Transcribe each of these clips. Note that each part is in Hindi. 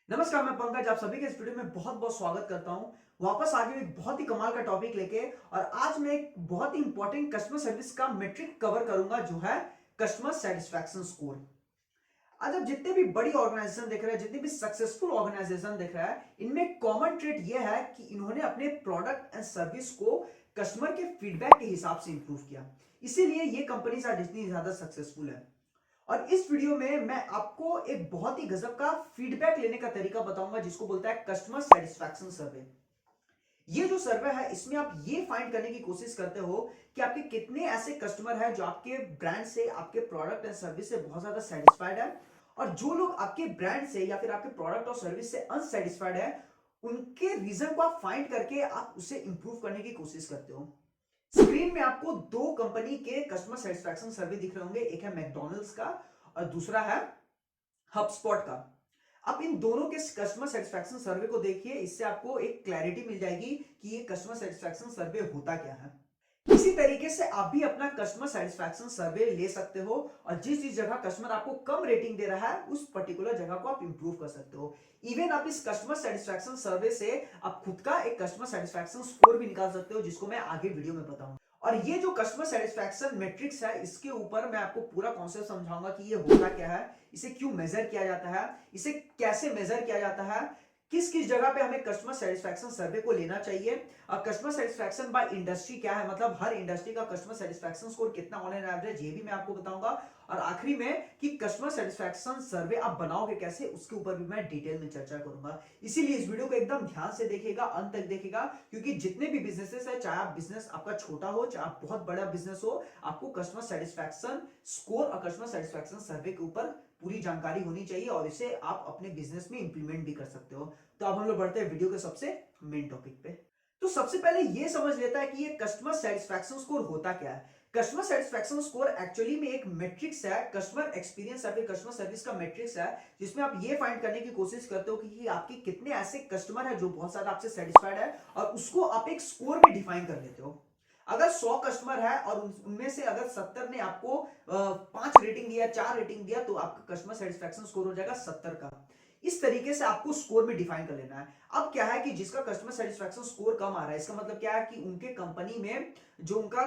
नमस्कार, मैं पंकज आप सभी के इस वीडियो में बहुत बहुत स्वागत करता हूं। वापस आ गए एक बहुत ही कमाल का टॉपिक लेके। और आज मैं एक बहुत ही इंपॉर्टेंट कस्टमर सर्विस का मेट्रिक कवर करूंगा जो है कस्टमर सेटिस्फैक्शन स्कोर। आज आप जितने भी बड़ी ऑर्गेनाइजेशन देख रहे हैं, जितने भी सक्सेसफुल ऑर्गेनाइजेशन देख रहे हैं, इनमें कॉमन ट्रेड यह है कि इन्होंने अपने प्रोडक्ट एंड सर्विस को कस्टमर के फीडबैक के हिसाब से इंप्रूव किया। इसीलिए ये कंपनीज आज इतनी ज्यादा सक्सेसफुल है। और इस वीडियो में मैं आपको एक बहुत ही गजब का फीडबैक लेने का तरीका बताऊंगा जिसको बोलता है कस्टमर सेटिस्फैक्शन सर्वे। ये जो सर्वे है इसमें आप ये फाइंड करने की कोशिश करते हो कि आपके कितने ऐसे कस्टमर हैं जो आपके ब्रांड से, आपके प्रोडक्ट एंड सर्विस से बहुत ज्यादा सेटिस्फाइड है, और जो लोग आपके ब्रांड से या फिर आपके प्रोडक्ट और सर्विस से अनसेटिस्फाइड है, उनके रीजन को आप फाइंड करके आप उसे इंप्रूव करने की कोशिश करते हो। स्क्रीन में आपको दो कंपनी के कस्टमर सेटिस्फैक्शन सर्वे दिख रहे होंगे, एक है मैकडॉनल्ड्स का और दूसरा है हबस्पॉट का। आप इन दोनों के कस्टमर सेटिस्फैक्शन सर्वे को देखिए, इससे आपको एक क्लैरिटी मिल जाएगी कि ये कस्टमर सेटिस्फैक्शन सर्वे होता क्या है। इसी तरीके से आप भी अपना कस्टमर सेटिस्फैक्शन सर्वे ले सकते हो और जिस जिस जगह कस्टमर आपको कम रेटिंग दे रहा है उस पर्टिकुलर जगह को आप इंप्रूव कर सकते हो। इवन आप इस कस्टमर सेटिस्फैक्शन सर्वे से आप खुद का एक कस्टमर सेटिस्फैक्शन स्कोर भी निकाल सकते हो, जिसको मैं आगे वीडियो में बताऊंगा। और ये जो कस्टमर सेटिस्फैक्शन मैट्रिक्स है, इसके ऊपर मैं आपको पूरा कॉन्सेप्ट समझाऊंगा कि ये होता क्या है, इसे क्यों मेजर किया जाता है, इसे कैसे मेजर किया जाता है, किस किस जगह पे हमें कस्टमर सेटिस्फैक्शन सर्वे को लेना चाहिए, और कस्टमर सेटिस्फैक्शन बाय इंडस्ट्री क्या है, मतलब हर इंडस्ट्री का कस्टमर सेटिस्फैक्शन स्कोर कितना ऑन एन एवरेज, ये भी मैं आपको बताऊंगा। और आखिरी में कि कस्टमर सेटिस्फैक्शन सर्वे आप बनाओगे कैसे, उसके ऊपर भी मैं डिटेल में चर्चा करूंगा। इसीलिए इस वीडियो को एकदम ध्यान से देखिएगा, अंत तक देखिएगा, क्योंकि जितने भी बिजनेसेस है, चाहे आप बिजनेस आपका छोटा हो चाहे आप बहुत बड़ा बिजनेस हो, आपको कस्टमर सेटिस्फैक्शन स्कोर और कस्टमर सेटिस्फैक्शन सर्वे के ऊपर पूरी जानकारी होनी चाहिए और इसे आप अपने बिजनेस में इंप्लीमेंट भी कर सकते हो। तो अब हम लोग बढ़ते हैं वीडियो के सबसे मेन टॉपिक पे। तो सबसे पहले ये समझ लेता है कि ये कस्टमर सेटिस्फैक्शन स्कोर होता क्या है। कस्टमर सेटिस्फैक्शन स्कोर एक्चुअली में एक मैट्रिक्स है, कस्टमर एक्सपीरियंस या फिर कस्टमर सर्विस का मैट्रिक्स है, जिसमें आप ये फाइंड करने की कोशिश करते हो कि आपके कितने ऐसे कस्टमर है जो बहुत ज्यादा आपसे सेटिस्फाइड है, और उसको आप एक स्कोर में डिफाइन कर लेते हो। अगर 100 कस्टमर है और उनमें से अगर 70 ने आपको 5 रेटिंग दिया, 4 रेटिंग दिया, तो आपका कस्टमर सेटिस्फैक्शन स्कोर हो जाएगा 70 का। इस तरीके से आपको स्कोर में डिफाइन कर लेना है। अब क्या है कि जिसका कस्टमर सेटिस्फैक्शन स्कोर कम आ रहा है, इसका मतलब क्या है कि उनके कंपनी में जो उनका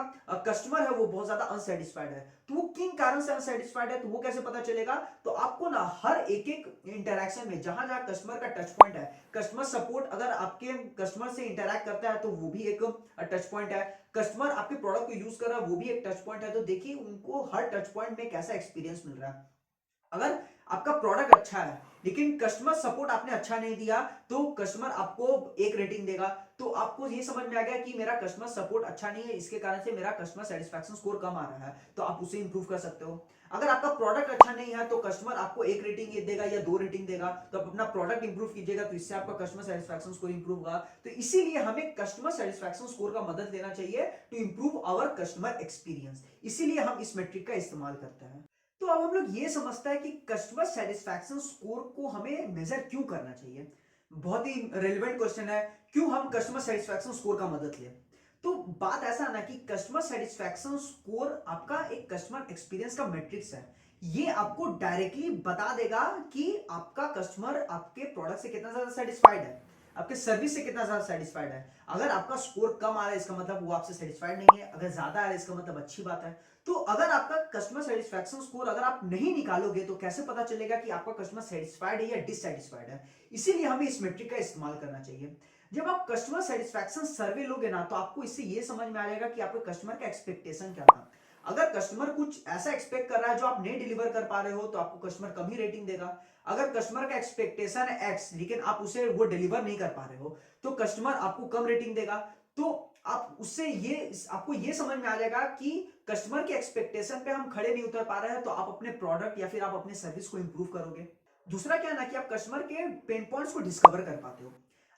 कस्टमर है वो बहुत ज्यादा अनसेटिस्फाइड है। तो वो किन कारण से अनसेटिस्फाइड है, तो वो कैसे पता चलेगा? तो आपको ना हर एक एक इंटरैक्शन में जहां जहां कस्टमर का टच पॉइंट है, कस्टमर सपोर्ट अगर आपके कस्टमर से इंटरैक्ट करता है तो वो भी एक टच पॉइंट है, कस्टमर आपके प्रोडक्ट को यूज कर रहा है वो भी एक टच पॉइंट है। तो देखिए उनको हर टच पॉइंट में कैसा एक्सपीरियंस मिल रहा है। अगर आपका प्रोडक्ट अच्छा है लेकिन कस्टमर सपोर्ट आपने अच्छा नहीं दिया, तो कस्टमर आपको एक रेटिंग देगा। तो आपको ये समझ में आ गया कि मेरा कस्टमर सपोर्ट अच्छा नहीं है, इसके कारण से मेरा कस्टमर सेटिस्फैक्शन स्कोर कम आ रहा है, तो आप उसे इंप्रूव कर सकते हो। अगर आपका प्रोडक्ट अच्छा नहीं है तो कस्टमर आपको एक रेटिंग देगा या 2 रेटिंग देगा, तो आप अपना प्रोडक्ट इंप्रूव कीजिएगा, तो इससे आपका कस्टमर सेटिस्फैक्शन स्कोर इंप्रूव होगा। तो इसीलिए हमें कस्टमर सेटिस्फैक्शन स्कोर का मदद लेना चाहिए to improve our customer experience. इसीलिए हम इस मेट्रिक का इस्तेमाल करते हैं। तो अब हम लोग ये समझता है कि कस्टमर सेटिस्फैक्शन स्कोर को हमें मेजर क्यों करना चाहिए। बहुत ही रेलेवेंट क्वेश्चन है, क्यों हम कस्टमर सेटिस्फैक्शन स्कोर का मदद लें। तो बात ऐसा ना कि कस्टमर सेटिस्फैक्शन स्कोर आपका एक कस्टमर एक्सपीरियंस का मैट्रिक्स है। ये आपको डायरेक्टली बता देगा कि आपका कस्टमर आपके प्रोडक्ट से कितना ज्यादा सेटिस्फाइड है, आपके सर्विस से कितना ज्यादा सेटिस्फाइड है। अगर आपका स्कोर कम आ रहा है इसका मतलब वो आपसे सेटिस्फाइड नहीं है, अगर ज्यादा आ रहा है इसका मतलब अच्छी बात है। तो अगर आपका कस्टमर सेटिस्फैक्शन स्कोर अगर आप नहीं निकालोगे तो कैसे पता चलेगा कि आपका कस्टमर सेटिस्फाइड है या डिससेटिस्फाइड है। इसीलिए हमें इस मेट्रिक का इस्तेमाल करना चाहिए। जब आप कस्टमर सेटिस्फैक्शन सर्वे लोगे ना, तो आपको इससे ये समझ में आ जाएगा कि आपके कस्टमर का एक्सपेक्टेशन क्या था। अगर कस्टमर कुछ ऐसा एक्सपेक्ट कर रहा है जो आप नहीं डिलीवर कर पा रहे हो, तो आपको कस्टमर कम ही रेटिंग देगा। अगर कस्टमर का एक्सपेक्टेशन है एक्स लेकिन आप उसे वो डिलीवर नहीं कर पा रहे हो, तो कस्टमर आपको कम रेटिंग देगा। तो आप उससे ये आपको ये समझ में आ जाएगा कि कस्टमर के एक्सपेक्टेशन पे हम खड़े नहीं उतर पा रहे हैं, तो आप अपने प्रोडक्ट या फिर आप अपने सर्विस को इंप्रूव करोगे। दूसरा क्या है ना कि आप कस्टमर के पेन पॉइंट्स को डिस्कवर कर पाते हो।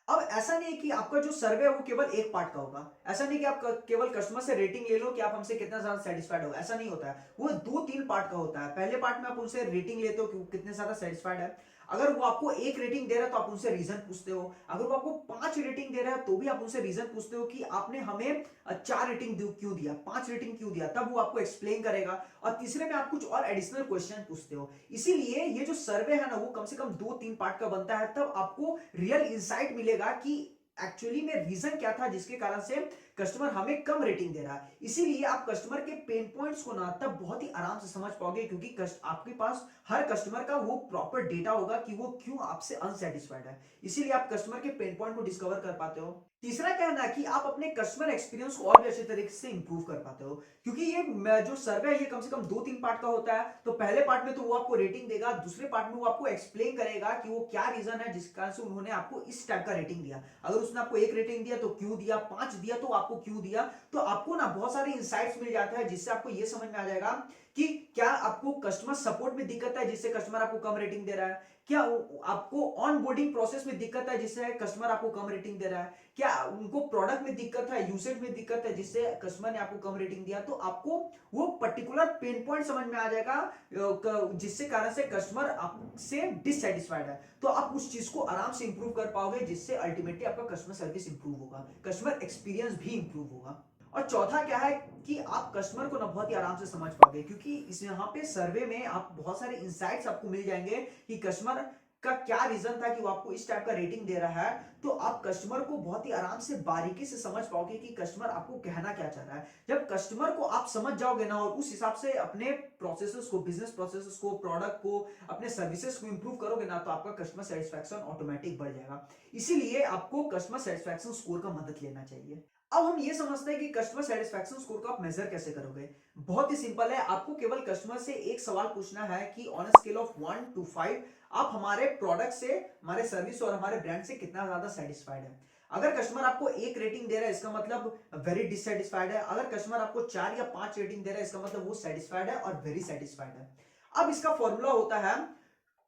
अब ऐसा नहीं है कि आपका जो सर्वे है वो केवल एक पार्ट का होगा। ऐसा नहीं कि आप केवल कस्टमर से रेटिंग ले लो कि आप हमसे कितना ज्यादा सेटिस्फाइड हो, ऐसा नहीं होता है। वो 2-3 पार्ट का होता है। पहले पार्ट में आप उनसे रेटिंग लेते हो कि कितने ज्यादा सेटिस्फाइड है। अगर वो आपको 1 रेटिंग दे रहा है तो आप उनसे रीजन पूछते हो, अगर वो आपको 5 रेटिंग दे रहा है तो भी आप उनसे रीजन पूछते हो कि आपने हमें 4 रेटिंग क्यों दिया, 5 रेटिंग क्यों दिया, तब वो आपको एक्सप्लेन करेगा। और तीसरे में आप कुछ और एडिशनल क्वेश्चन पूछते हो। इसीलिए ये जो सर्वे है ना, वो कम से कम 2-3 पार्ट का बनता है, तब आपको रियल इंसाइट मिलेगा कि एक्चुअली में रीजन क्या था जिसके कारण से कस्टमर हमें कम रेटिंग दे रहा है। इसीलिए आप कस्टमर के पेन पॉइंट्स को ना तब बहुत ही आराम से समझ पाओगे, क्योंकि आपके पास हर कस्टमर का वो प्रॉपर डेटा होगा कि वो क्यों आपसे अनसेटिस्फाइड है। इसीलिए आप कस्टमर के पेन पॉइंट को डिस्कवर कर पाते हो। तीसरा क्या है ना कि आप अपने कस्टमर एक्सपीरियंस को और भी अच्छे तरीके से इंप्रूव कर पाते हो, क्योंकि ये जो सर्वे है ये कम से कम 2-3 पार्ट का होता है। तो पहले पार्ट में तो वो आपको रेटिंग देगा, दूसरे पार्ट में वो आपको एक्सप्लेन करेगा कि वो क्या रीजन है जिस कारण से उन्होंने आपको इस टाइप का रेटिंग दिया। अगर उसने आपको 1 रेटिंग दिया तो क्यों दिया, 5 दिया तो आपको क्यों दिया। तो आपको ना बहुत सारे इंसाइट्स मिल जाते हैं, जिससे आपको ये समझ में आ जाएगा कि क्या आपको कस्टमर सपोर्ट में दिक्कत है जिससे कस्टमर आपको कम रेटिंग दे रहा है, क्या आपको ऑन बोर्डिंग प्रोसेस में दिक्कत है जिससे कस्टमर आपको कम रेटिंग दे रहा है, क्या उनको प्रोडक्ट में दिक्कत है, यूसेज में दिक्कत है जिससे कस्टमर ने आपको कम रेटिंग दिया। तो आपको वो पर्टिकुलर पेन पॉइंट समझ में आ जाएगा जिससे कारण से कस्टमर आपसे डिससेटिस्फाइड है। तो आप उस चीज को आराम से इंप्रूव कर पाओगे, जिससे अल्टीमेटली आपका कस्टमर सर्विस इंप्रूव होगा, कस्टमर एक्सपीरियंस भी इंप्रूव होगा। और चौथा क्या है कि आप कस्टमर को ना बहुत ही आराम से समझ पाओगे, क्योंकि इस यहाँ पे सर्वे में आप बहुत सारे इंसाइट्स आपको मिल जाएंगे कि कस्टमर का क्या रीजन था कि वो आपको इस टाइप का रेटिंग दे रहा है। तो आप कस्टमर को बहुत ही आराम से बारीकी से समझ पाओगे कि कस्टमर आपको कहना क्या चाह रहा है। जब कस्टमर को आप समझ जाओगे ना और उस हिसाब से अपने प्रोसेसेस को, बिजनेस प्रोसेसेस को, प्रोडक्ट को, अपने सर्विसेज को इंप्रूव करोगे ना, तो आपका कस्टमर सेटिस्फैक्शन ऑटोमेटिक बढ़ जाएगा। इसीलिए आपको कस्टमर सेटिस्फैक्शन स्कोर का मदद लेना चाहिए। अब हम ये समझते हैं कि कस्टमर सेटिस्फैक्शन स्कोर को आप मेजर कैसे करोगे। बहुत ही सिंपल है, आपको केवल कस्टमर से एक सवाल पूछना है कि on a scale of 1 to 5 आप हमारे प्रोडक्ट से, हमारे सर्विस और हमारे ब्रांड से कितना ज्यादा सेटिस्फाइड है। अगर कस्टमर आपको 1 रेटिंग दे रहा है इसका मतलब वेरी डिससेटिस्फाइड है। अगर कस्टमर आपको 4 या 5 रेटिंग दे रहा है इसका मतलब वो सेटिस्फाइड है और वेरी सेटिस्फाइड है। अब इसका फॉर्मूला होता है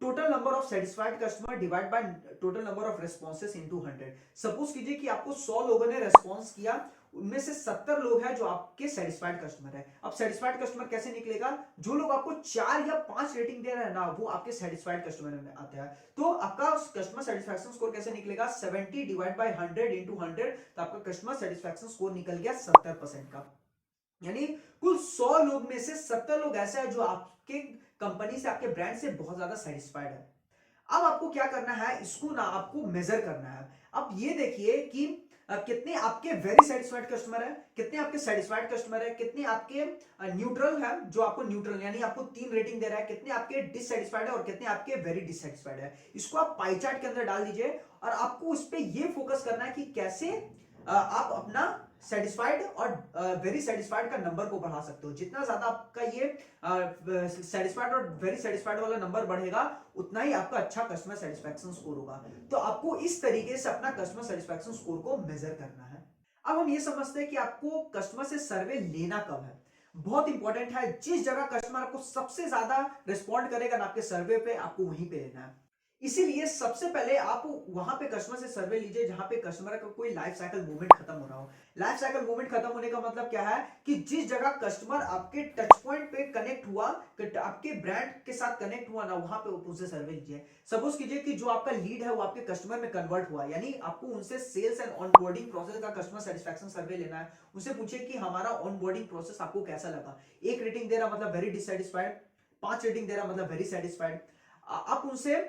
total number of satisfied customer divide by total number of responses into 100। Suppose कीजिए कि आपको 100 लोगों ने रेस्पॉन्स किया, उनमें से 70 लोग हैं जो आपके सेटिस्फाइड कस्टमर है। अब सेटिस्फाइड कस्टमर कैसे निकलेगा, जो लोग आपको 4 या 5 रेटिंग दे रहे हैं ना, वो आपके सेटिस्फाइड कस्टमर में आते हैं। तो आपका कस्टमर सेटिस्फैक्शन स्कोर कैसे निकलेगा, 70 डिवाइड बाय 100 इनटू 100, तो आपका कस्टमर सेटिस्फैक्शन स्कोर निकल गया 70% का। यानी कुल 100 लोग में से 70 लोग ऐसे हैं जो आपके कंपनी से, आपके ब्रांड से बहुत ज्यादा सेटिस्फाइड है। अब आपको क्या करना है, इसको ना आपको मेजर करना है। अब ये देखिए कि कितने आपके वेरी सेटिस्फाइड कस्टमर है, कितने आपके सेटिस्फाइड कस्टमर है, कितने आपके न्यूट्रल है, जो आपको न्यूट्रल यानी आपको 3 रेटिंग दे रहा है, कितने आपके डिससेटिस्फाइड है और कितने आपके वेरी डिससेटिस्फाइड है। इसको आप पाई चार्ट के अंदर डाल दीजिए और आपको उस पर यह फोकस करना है कि कैसे आप अपना सेटिस्फाइड और वेरी सेटिस्फाइड का नंबर को बढ़ा सकते हो। जितना ज्यादा आपका ये सेटिस्फाइड और वेरी सेटिस्फाइड वाला नंबर बढ़ेगा, उतना ही आपका अच्छा कस्टमर सेटिस्फैक्शन स्कोर होगा। तो आपको इस तरीके से अपना कस्टमर सेटिस्फैक्शन स्कोर को मेजर करना है। अब हम ये समझते हैं कि आपको कस्टमर से सर्वे लेना कब है। बहुत इंपॉर्टेंट है, जिस जगह कस्टमर आपको सबसे ज्यादा रिस्पॉन्ड करेगा ना आपके सर्वे पे, आपको वहीं पे लेना है। इसीलिए सबसे पहले आप वहां पे कस्टमर से सर्वे लीजिए जहां पे कस्टमर का कोई लाइफ साइकिल मूवमेंट खत्म हो रहा हो। लाइफ साइकिल मूवमेंट खत्म होने का मतलब क्या है कि जिस जगह कस्टमर आपके टच पॉइंट पे कनेक्ट हुआ, आपके ब्रांड के साथ कनेक्ट हुआ ना, वहां पे उनसे सर्वे लीजिए। सपोज कीजिए कि जो आपका लीड है वो आपके कस्टमर में कन्वर्ट हुआ, यानी आपको उनसे सेल्स एंड ऑनबोर्डिंग प्रोसेस का कस्टमर सेटिस्फैक्शन सर्वे लेना है। उनसे पूछिए कि हमारा ऑनबोर्डिंग प्रोसेस आपको कैसा लगा। 1 रेटिंग दे रहा मतलब वेरी डिससेटिस्फाइड, 5 रेटिंग दे रहा मतलब वेरी सेटिस्फाइड। आप उनसे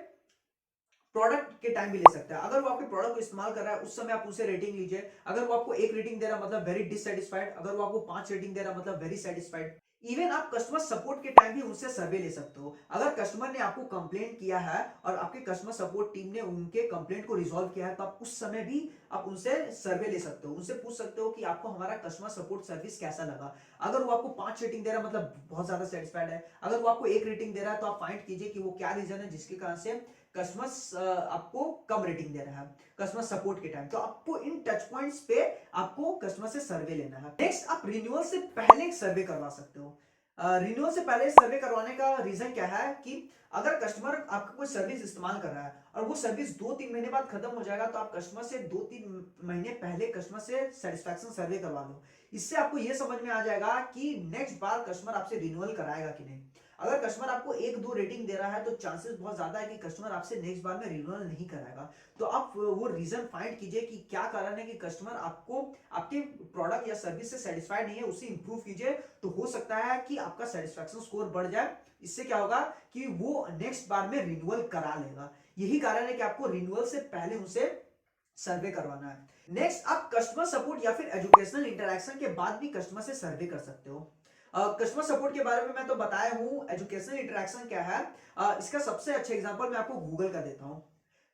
प्रोडक्ट के टाइम भी ले सकते हैं। अगर वो आपके प्रोडक्ट को इस्तेमाल कर रहा है उस समय आप उनसे रेटिंग लीजिए। अगर वो आपको 1 रेटिंग दे रहा मतलब वेरी डिससेटिस्फाइड, अगर वो आपको 5 रेटिंग दे रहा मतलब वेरी सेटिस्फाइड। इवन आप कस्टमर सपोर्ट के टाइम भी उनसे सर्वे ले सकते हो। अगर कस्टमर ने आपको कंप्लेंट किया है और आपके कस्टमर सपोर्ट टीम ने उनके कंप्लेंट को रिजॉल्व किया है, तो आप उस समय भी आप उनसे सर्वे ले सकते हो। उनसे पूछ सकते हो कि आपको हमारा कस्टमर सपोर्ट सर्विस कैसा लगा। अगर वो आपको 5 रेटिंग दे रहा मतलब बहुत ज्यादा सेटिस्फाइड है, अगर वो आपको 1 रेटिंग दे रहा है तो आप फाइंड कीजिए कि वो क्या रीजन है जिसके कारण से कस्टमर आपको कम रेटिंग दे रहा है कस्टमर सपोर्ट के टाइम। तो आपको इन टच पॉइंट्स पे आपको कस्टमर से सर्वे लेना है। नेक्स्ट, आप रिन्यूअल से पहले सर्वे करवा सकते हो। रिन्यूअल से पहले सर्वे करवाने का रीजन क्या है कि अगर कस्टमर आपका कोई सर्विस इस्तेमाल कर रहा है और वो सर्विस 2-3 महीने बाद खत्म हो जाएगा, तो आप कस्टमर से 2-3 महीने पहले कस्टमर से सेटिस्फैक्शन सर्वे करवा लो। इससे आपको ये समझ में आ जाएगा कि नेक्स्ट बार कस्टमर आपसे रिन्यूअल कराएगा कि नहीं। अगर कस्टमर आपको 1-2 रेटिंग दे रहा है तो चांसेस बहुत ज्यादा है कि कस्टमर आपसे नेक्स्ट बार में रिन्यूअल नहीं कराएगा। तो आप वो रीजन फाइंड कीजिए कि क्या कारण है कि कस्टमर आपको आपके प्रोडक्ट या सर्विस से सेटिस्फाइड नहीं है, उसे इंप्रूव कीजिए। तो हो सकता है कि आपका सेटिस्फैक्शन स्कोर बढ़ जाए। इससे क्या होगा कि वो नेक्स्ट बार में रिन्यूअल करा लेगा। यही कारण है कि आपको रिन्यूअल से पहले उनसे सर्वे करवाना है। नेक्स्ट, आप कस्टमर सपोर्ट या फिर एजुकेशनल इंटरेक्शन के बाद भी कस्टमर से सर्वे कर सकते हो। कस्टमर सपोर्ट के बारे में मैं तो बताया हूं। एजुकेशनल इंटरेक्शन क्या है, इसका सबसे अच्छा एग्जांपल मैं आपको गूगल का देता हूं।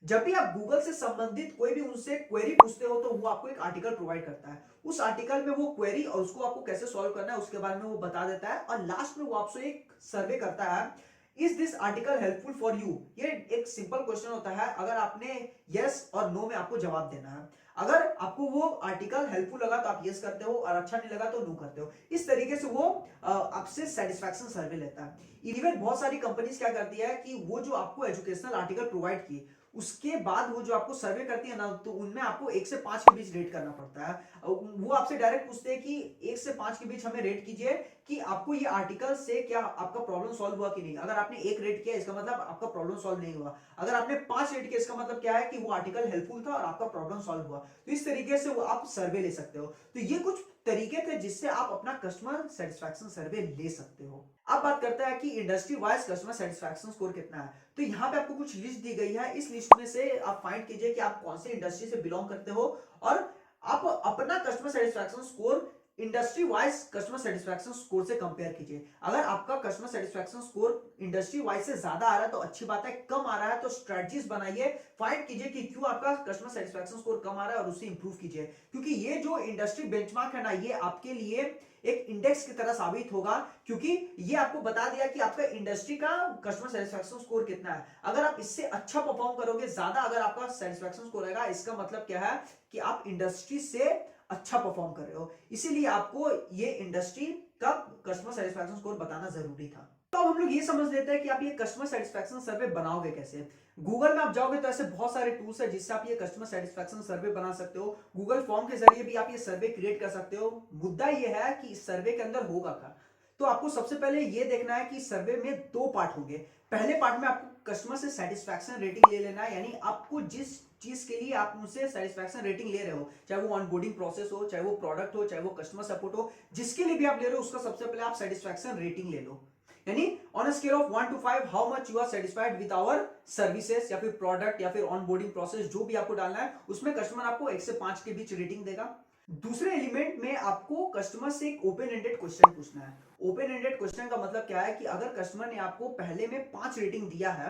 जब भी आप गूगल से संबंधित कोई भी उनसे क्वेरी पूछते हो तो वो आपको एक आर्टिकल प्रोवाइड करता है। उस आर्टिकल में वो क्वेरी और उसको आपको कैसे सॉल्व करना है उसके बारे में वो बता देता है, और लास्ट में वो आपसे एक सर्वे करता है, is this article helpful for you. ये एक सिंपल क्वेश्चन होता है, अगर आपने यस और नो में आपको जवाब देना है। अगर आपको वो आर्टिकल हेल्पफुल लगा तो आप यस करते हो, और अच्छा नहीं लगा तो नो करते हो। इस तरीके से वो आपसे सेटिस्फैक्शन सर्वे लेता है। इवन बहुत सारी कंपनीज क्या करती है कि वो जो आपको एजुकेशनल आर्टिकल प्रोवाइड की, उसके बाद वो जो आपको सर्वे करती है ना, तो उनमें आपको 1 से 5 के बीच रेट करना पड़ता है। वो आपसे डायरेक्ट पूछते हैं कि 1 से 5 के बीच हमें रेट कीजिए कि आपको ये आर्टिकल से क्या आपका प्रॉब्लम सॉल्व हुआ कि नहीं। अगर आपने 1 रेट किया इसका मतलब आपका प्रॉब्लम सॉल्व नहीं हुआ। अगर आपने 5 रेट किया इसका मतलब क्या है कि वो आर्टिकल हेल्पफुल था और आपका प्रॉब्लम सॉल्व हुआ। तो इस तरीके से वो आप सर्वे ले सकते हो। तो ये कुछ तरीके थे जिससे आप अपना कस्टमर सेटिस्फैक्शन सर्वे ले सकते हो। अब बात करते हैं कि industry wise customer satisfaction score कितना है। तो यहाँ पे आपको कुछ लिस्ट दी गई है। इस लिस्ट में से आप फाइंड कीजिए कि आप कौन सी इंडस्ट्री से बिलोंग करते हो, और आप अपना customer satisfaction score industry wise customer satisfaction score से कंपेयर कीजिए। अगर आपका customer satisfaction score industry wise से ज्यादा आ रहा है तो अच्छी बात है, कम आ रहा है तो स्ट्रेटजीज बनाइए, फाइंड कीजिए कि क्यों आपका कस्टमर सेटिस्फैक्शन स्कोर कम आ रहा है और उसे इंप्रूव कीजिए। क्योंकि ये जो इंडस्ट्री बेंचमार्क है ना, ये आपके लिए एक इंडेक्स की तरह साबित होगा, क्योंकि ये आपको बता दिया कि आपका इंडस्ट्री का कस्टमर सेटिस्फैक्शन स्कोर कितना है। अगर आप इससे अच्छा परफॉर्म करोगे, ज्यादा अगर आपका सेटिस्फैक्शन स्कोर रहेगा, इसका मतलब क्या है कि आप इंडस्ट्री से अच्छा परफॉर्म कर रहे हो। इसीलिए आपको ये इंडस्ट्री का कस्टमर सेटिस्फैक्शन स्कोर बताना जरूरी था। तो अब हम लोग ये समझ लेते हैं कि आप ये कस्टमर सेटिस्फैक्शन सर्वे बनाओगे कैसे। गूगल में आप जाओगे तो ऐसे बहुत सारे टूल्स है जिससे आप ये कस्टमर सेटिस्फैक्शन सर्वे बना सकते हो। गूगल फॉर्म के जरिए भी आप ये सर्वे क्रिएट कर सकते हो। मुद्दा ये है कि इस सर्वे के अंदर होगा क्या। तो आपको सबसे पहले ये देखना है कि सर्वे में 2 पार्ट होंगे। पहले पार्ट में आपको कस्टमर से सेटिस्फैक्शन रेटिंग ले लेना है, यानी आपको जिस चीज के लिए आप उनसे सेटिस्फैक्शन रेटिंग ले रहे हो, चाहे वो ऑनबोर्डिंग प्रोसेस हो, चाहे वो प्रोडक्ट हो, चाहे वो कस्टमर सपोर्ट हो, जिसके लिए भी आप ले रहे हो उसका सबसे पहले आप सेटिस्फैक्शन रेटिंग ले लो। यानी on a scale of 1 to 5 how much you are satisfied with our services या फिर प्रोडक्ट या फिर ऑनबोर्डिंग प्रोसेस, जो भी आपको डालना है उसमें कस्टमर आपको 1 से 5 के बीच रेटिंग देगा। दूसरे एलिमेंट में आपको कस्टमर से एक ओपन एंडेड क्वेश्चन पूछना है। ओपन एंडेड क्वेश्चन का मतलब क्या है कि अगर कस्टमर ने आपको पहले में 5 रेटिंग दिया है,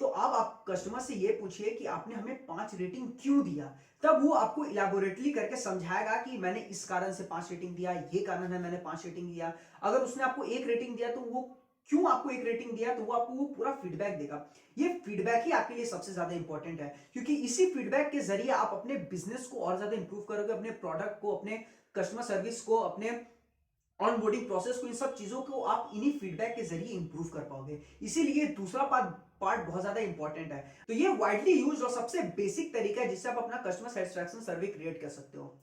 तो अब आप कस्टमर से ये पूछिए कि आपने हमें 5 रेटिंग क्यों दिया। तब वो आपको इलैबोरेटली करके समझाएगा कि मैंने इस कारण से 5 रेटिंग दिया, ये कारण है मैंने 5 रेटिंग दिया। अगर उसने आपको 1 रेटिंग दिया तो वो क्यों आपको 1 रेटिंग दिया, तो वो आपको वो पूरा फीडबैक देगा। ये फीडबैक ही आपके लिए सबसे ज्यादा इंपॉर्टेंट है, क्योंकि इसी फीडबैक के जरिए आप अपने बिजनेस को और ज्यादा इंप्रूव करोगे, अपने प्रोडक्ट को, अपने कस्टमर सर्विस को, अपने ऑनबोर्डिंग प्रोसेस को, इन सब चीजों को आप इन्हीं फीडबैक के जरिए इंप्रूव कर पाओगे। इसीलिए दूसरा पार्ट बहुत ज्यादा इंपॉर्टेंट है। तो ये वाइडली यूज्ड और सबसे बेसिक तरीका है जिससे आप अपना कस्टमर सेटिस्फैक्शन सर्वे क्रिएट कर सकते हो।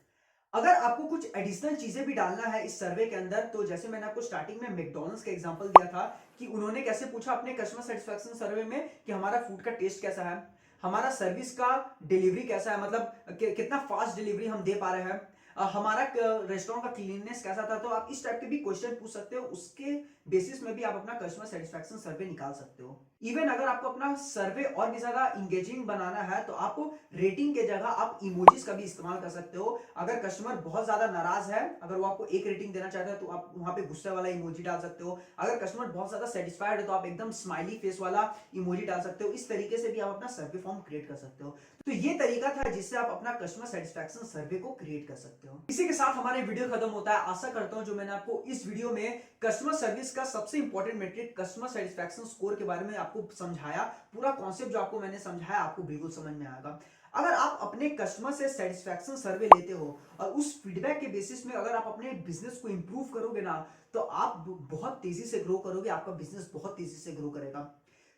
अगर आपको कुछ एडिशनल चीजें भी डालना है इस सर्वे के अंदर, तो जैसे मैंने आपको स्टार्टिंग में मैकडॉनल्ड्स का एग्जांपल दिया था कि उन्होंने कैसे पूछा अपने कस्टमर सेटिस्फैक्शन सर्वे में कि हमारा फूड का टेस्ट कैसा है, हमारा सर्विस का डिलीवरी कैसा है, मतलब कितना फास्ट डिलीवरी हम दे पा रहे हैं, हमारा रेस्टोरेंट का क्लीननेस कैसा था। तो आप इस टाइप के भी क्वेश्चन पूछ सकते हो, उसके बेसिस में भी आप अपना कस्टमर सेटिस्फैक्शन सर्वे निकाल सकते हो। इवन अगर आपको अपना सर्वे और भी ज्यादा इंगेजिंग बनाना है तो आप रेटिंग के जगह आप इमोजीज का भी इस्तेमाल कर सकते हो। अगर कस्टमर बहुत ज्यादा नाराज है, अगर वो आपको 1 रेटिंग देना चाहता है तो आप वहां पे गुस्से वाला इमोजी डाल सकते हो। अगर कस्टमर बहुत ज्यादा सेटिस्फाइड है तो आप एकदम स्माइली फेस वाला इमोजी डाल सकते हो। इस तरीके से भी आप अपना सर्वे फॉर्म क्रिएट कर सकते हो। तो ये तरीका था जिससे आप अपना कस्टमर सेटिस्फैक्शन सर्वे को क्रिएट कर सकते हो। इसी के साथ हमारे वीडियो खत्म होता है। आशा करता हूं जो मैंने आपको इस वीडियो में कस्टमर सर्विस का सबसे important metric customer satisfaction score के बारे में आपको समझाया, पूरा कॉन्सेप्ट जो आपको मैंने समझाया आपको बिल्कुल समझ में आएगा। अगर आप अपने कस्टमर से सेटिस्फैक्शन सर्वे लेते हो और उस फीडबैक के बेसिस में अगर आप अपने बिजनेस को इंप्रूव करोगे ना, तो आप बहुत तेजी से ग्रो करोगे, आपका बिजनेस बहुत तेजी से ग्रो करेगा।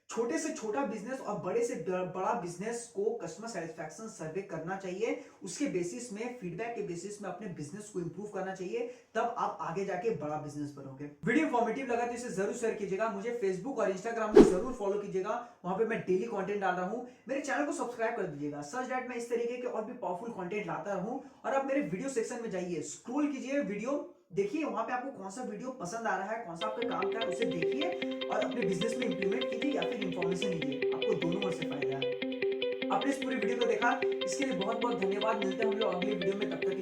छोटे से छोटा बिजनेस और बड़े से बड़ा बिजनेस को कस्टमर सेटिस्फैक्शन सर्वे करना चाहिए। उसके बेसिस में, फीडबैक के बेसिस में अपने बिजनेस को इंप्रूव करना चाहिए, तब आप आगे जाके बड़ा बिजनेस बनोगे। वीडियो इंफॉर्मेटिव लगा तो इसे जरूर शेयर कीजिएगा। मुझे फेसबुक और इंस्टाग्राम में जरूर फॉलो कीजिएगा, वहां पे मैं डेली कंटेंट डाल रहा हूं। मेरे चैनल को सब्सक्राइब कर दीजिएगा सच दैट मैं इस तरीके के और भी पावरफुल कंटेंट लाता रहूं। और आप मेरे वीडियो सेक्शन में जाइए, स्क्रॉल कीजिए, वीडियो देखिए, वहां पे आपको कौन सा वीडियो पसंद आ रहा है, कौन सा आपके काम का है, उसे देखिए और अपने बिजनेस में इंप्लीमेंट कीजिए या फिर इंफॉर्मेशन लीजिए। आपको दोनों ओर से फायदा है। आपने इस पूरी वीडियो को देखा, इसके लिए बहुत बहुत धन्यवाद। मिलते हैं हम लोग अगले वीडियो में, तब तक